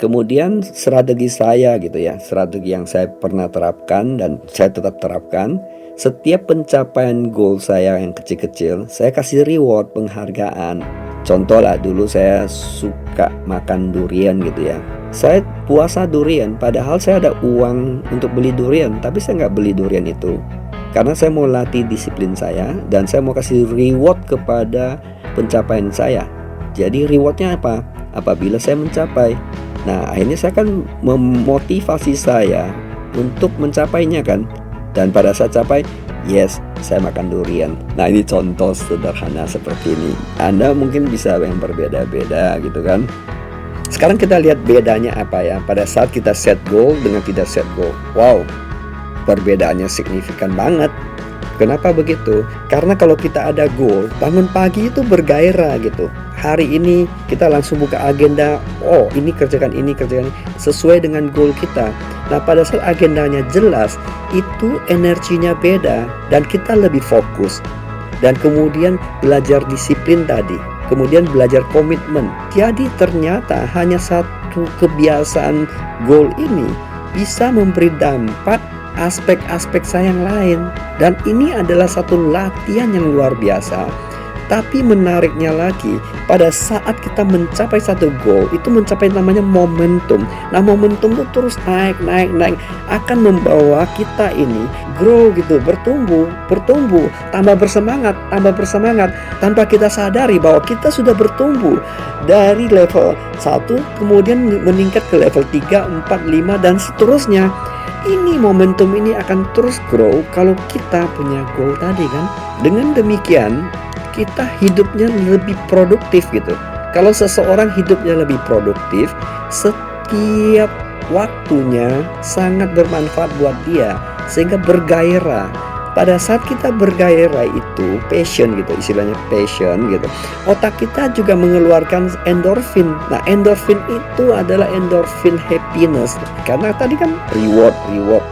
Kemudian strategi saya gitu ya, strategi yang saya pernah terapkan dan saya tetap terapkan, setiap pencapaian goal saya yang kecil-kecil, saya kasih reward, penghargaan. Contoh lah, dulu saya suka makan durian gitu ya. Saya puasa durian, padahal saya ada uang untuk beli durian, tapi saya nggak beli durian itu. Karena saya mau latih disiplin saya, dan saya mau kasih reward kepada pencapaian saya. Jadi rewardnya apa? Apabila saya mencapai. Nah, akhirnya saya akan memotivasi saya untuk mencapainya kan. Dan pada saat capai, yes, saya makan durian. Nah, ini contoh sederhana seperti ini. Anda mungkin bisa yang berbeda-beda gitu kan. Sekarang kita lihat bedanya apa ya pada saat kita set goal dengan tidak set goal. Wow, perbedaannya signifikan banget. Kenapa begitu? Karena kalau kita ada goal, bangun pagi itu bergairah gitu. Hari ini kita langsung buka agenda, oh ini kerjakan ini, kerjakan ini, sesuai dengan goal kita. Nah, pada saat agendanya jelas, itu energinya beda dan kita lebih fokus. Dan kemudian belajar disiplin tadi, kemudian belajar komitmen. Jadi ternyata hanya satu kebiasaan goal ini bisa memberi dampak aspek-aspek saya yang lain. Dan ini adalah satu latihan yang luar biasa. Tapi menariknya lagi, pada saat kita mencapai satu goal, itu mencapai namanya momentum. Nah, momentum itu terus naik, akan membawa kita ini grow gitu, bertumbuh, tambah bersemangat, tanpa kita sadari bahwa kita sudah bertumbuh dari level 1, kemudian meningkat ke level 3, 4, 5, dan seterusnya. Ini momentum ini akan terus grow kalau kita punya goal tadi kan. Dengan demikian, kita hidupnya lebih produktif gitu. Kalau seseorang hidupnya lebih produktif, setiap waktunya sangat bermanfaat buat dia, sehingga bergairah. Pada saat kita bergairah itu passion gitu, istilahnya passion gitu. Otak kita juga mengeluarkan endorfin. Nah, endorfin itu adalah endorfin happiness. Karena tadi kan reward.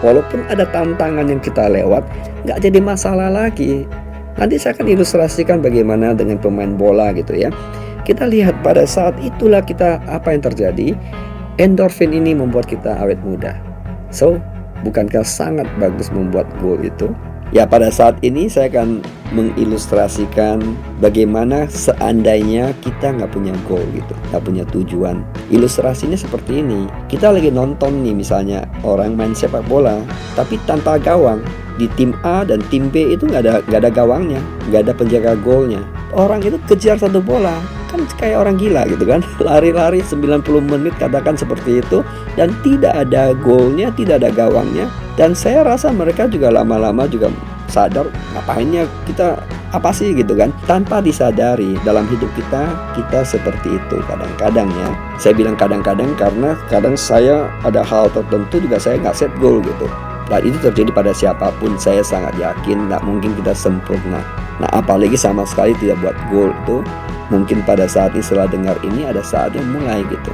Walaupun ada tantangan yang kita lewat, nggak jadi masalah lagi. Nanti saya akan ilustrasikan bagaimana dengan pemain bola gitu ya. Kita lihat pada saat itulah kita apa yang terjadi. Endorfin ini membuat kita awet muda. So, bukankah sangat bagus membuat goal itu? Ya, pada saat ini saya akan mengilustrasikan bagaimana seandainya kita nggak punya goal gitu, nggak punya tujuan. Ilustrasinya seperti ini. Kita lagi nonton nih misalnya orang main sepak bola, tapi tanpa gawang. Di tim A dan tim B itu nggak ada gawangnya, nggak ada penjaga golnya. Orang itu kejar satu bola, kan kayak orang gila gitu kan. Lari-lari 90 menit katakan seperti itu, dan tidak ada golnya, tidak ada gawangnya. Dan saya rasa mereka juga lama-lama juga sadar ngapainnya kita apa sih gitu kan. Tanpa disadari dalam hidup kita seperti itu kadang-kadang ya. Saya bilang kadang-kadang karena kadang saya ada hal tertentu juga saya nggak set goal gitu. Dan itu terjadi pada siapapun, saya sangat yakin nggak mungkin kita sempurna. Nah, apalagi sama sekali tidak buat goal itu. Mungkin pada saat ini setelah dengar ini ada saatnya mulai gitu.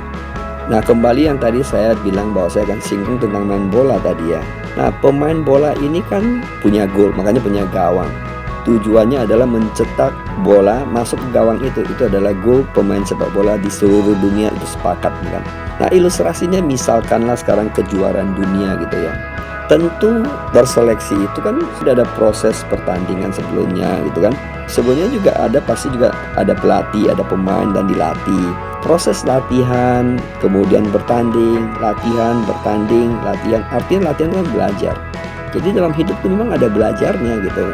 Nah, kembali yang tadi saya bilang bahwa saya akan singgung tentang main bola tadi ya. Nah, pemain bola ini kan punya goal, makanya punya gawang. Tujuannya adalah mencetak bola masuk ke gawang itu. Itu adalah goal pemain sepak bola di seluruh dunia, itu sepakat kan. Nah, ilustrasinya misalkanlah sekarang kejuaraan dunia gitu ya. Tentu berseleksi itu kan sudah ada proses pertandingan sebelumnya gitu kan. Sebelumnya juga pasti juga ada pelatih, ada pemain dan dilatih. Proses latihan, kemudian bertanding, latihan, bertanding, latihan. Artinya latihan itu kan belajar. Jadi dalam hidup itu memang ada belajarnya gitu.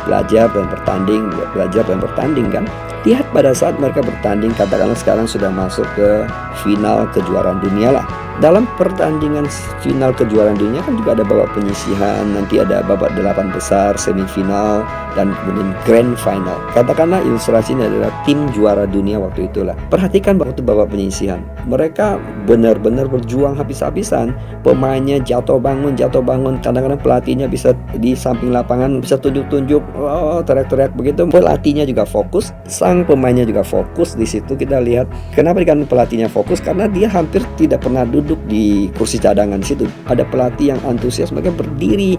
Belajar dan bertanding kan. Lihat pada saat mereka bertanding, katakanlah sekarang sudah masuk ke final kejuaraan dunia lah. Dalam pertandingan final kejuaraan dunia kan juga ada babak penyisihan, nanti ada babak 8 besar, semifinal, dan kemudian grand final. Katakanlah ilustrasinya adalah tim juara dunia waktu itulah. Perhatikan waktu babak penyisihan, mereka benar-benar berjuang habis-habisan. Pemainnya jatuh bangun, kadang-kadang pelatihnya bisa di samping lapangan bisa tunjuk-tunjuk, teriak-teriak begitu. Pelatihnya juga fokus, sang pemainnya juga fokus. Di situ kita lihat kenapa kan pelatihnya fokus, karena dia hampir tidak pernah duduk duduk di kursi cadangan situ. Ada pelatih yang antusias, mereka berdiri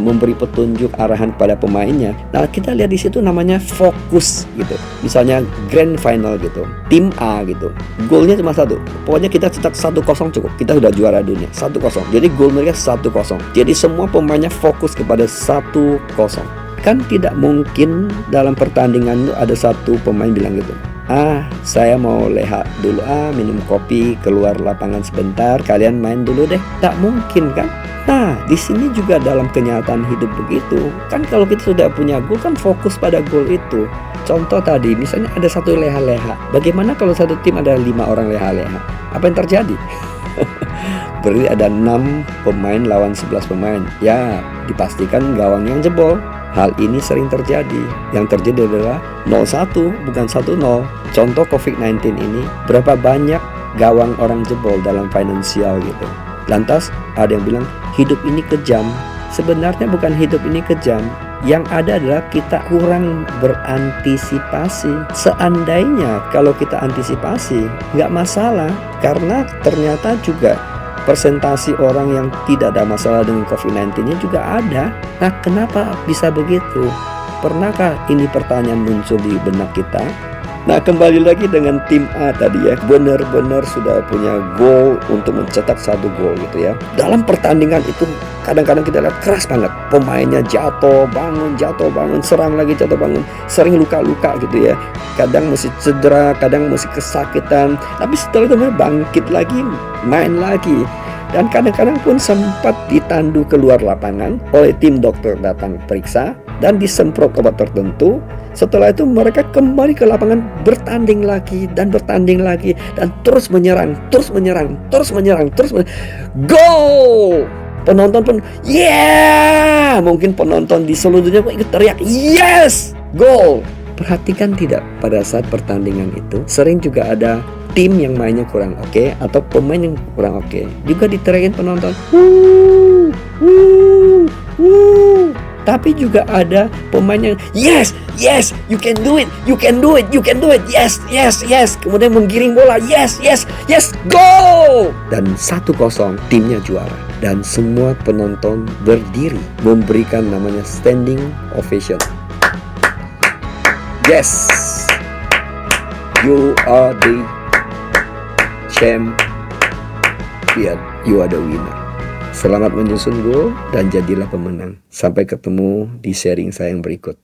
memberi petunjuk arahan pada pemainnya. Nah, kita lihat di situ namanya fokus gitu. Misalnya grand final gitu, tim A gitu, golnya cuma satu. Pokoknya kita cetak 1-0 cukup, kita sudah juara dunia. 1-0. Jadi gol mereka 1-0. Jadi semua pemainnya fokus kepada 1-0. Kan tidak mungkin dalam pertandingan itu ada satu pemain bilang gitu, saya mau leha dulu, minum kopi, keluar lapangan sebentar, kalian main dulu deh. Tak mungkin kan? Nah, di sini juga dalam kenyataan hidup begitu. Kan kalau kita sudah punya gol, kan fokus pada gol itu. Contoh tadi, misalnya ada satu leha-leha. Bagaimana kalau satu tim ada 5 orang leha-leha? Apa yang terjadi? Berarti ada 6 pemain lawan 11 pemain. Ya, dipastikan gawang yang jebol. Hal ini sering terjadi. Yang terjadi adalah 0-1, bukan 1-0. Contoh COVID-19 ini, berapa banyak gawang orang jebol dalam finansial gitu. Lantas ada yang bilang hidup ini kejam. Sebenarnya bukan hidup ini kejam. Yang ada adalah kita kurang berantisipasi. Seandainya kalau kita antisipasi, nggak masalah. Karena ternyata juga persentasi orang yang tidak ada masalah dengan COVID-19-nya juga ada. Nah, kenapa bisa begitu? Pernahkah ini pertanyaan muncul di benak kita? Nah, kembali lagi dengan tim A tadi ya, benar-benar sudah punya goal untuk mencetak 1 gol gitu ya. Dalam pertandingan itu kadang-kadang kita lihat keras banget, pemainnya jatuh bangun, serang lagi jatuh bangun, sering luka-luka gitu ya. Kadang mesti cedera, kadang mesti kesakitan, tapi setelah itu bangkit lagi, main lagi. Dan kadang-kadang pun sempat ditandu keluar lapangan oleh tim dokter datang periksa dan disemprot obat tertentu. Setelah itu mereka kembali ke lapangan, bertanding lagi dan terus menyerang. Gol! Penonton pun mungkin penonton di seluruh dunia pun ikut teriak yes, gol. Perhatikan tidak, pada saat pertandingan itu sering juga ada tim yang mainnya kurang oke atau pemain yang kurang oke, juga diteriakin penonton. Tapi juga ada pemain yang yes, you can do it, yes. Kemudian menggiring bola, yes, go! Dan 1-0 timnya juara. Dan semua penonton berdiri memberikan namanya standing ovation. Yes, you are the champion, you are the winner. Selamat menyusun gol dan jadilah pemenang. Sampai ketemu di sharing saya yang berikut.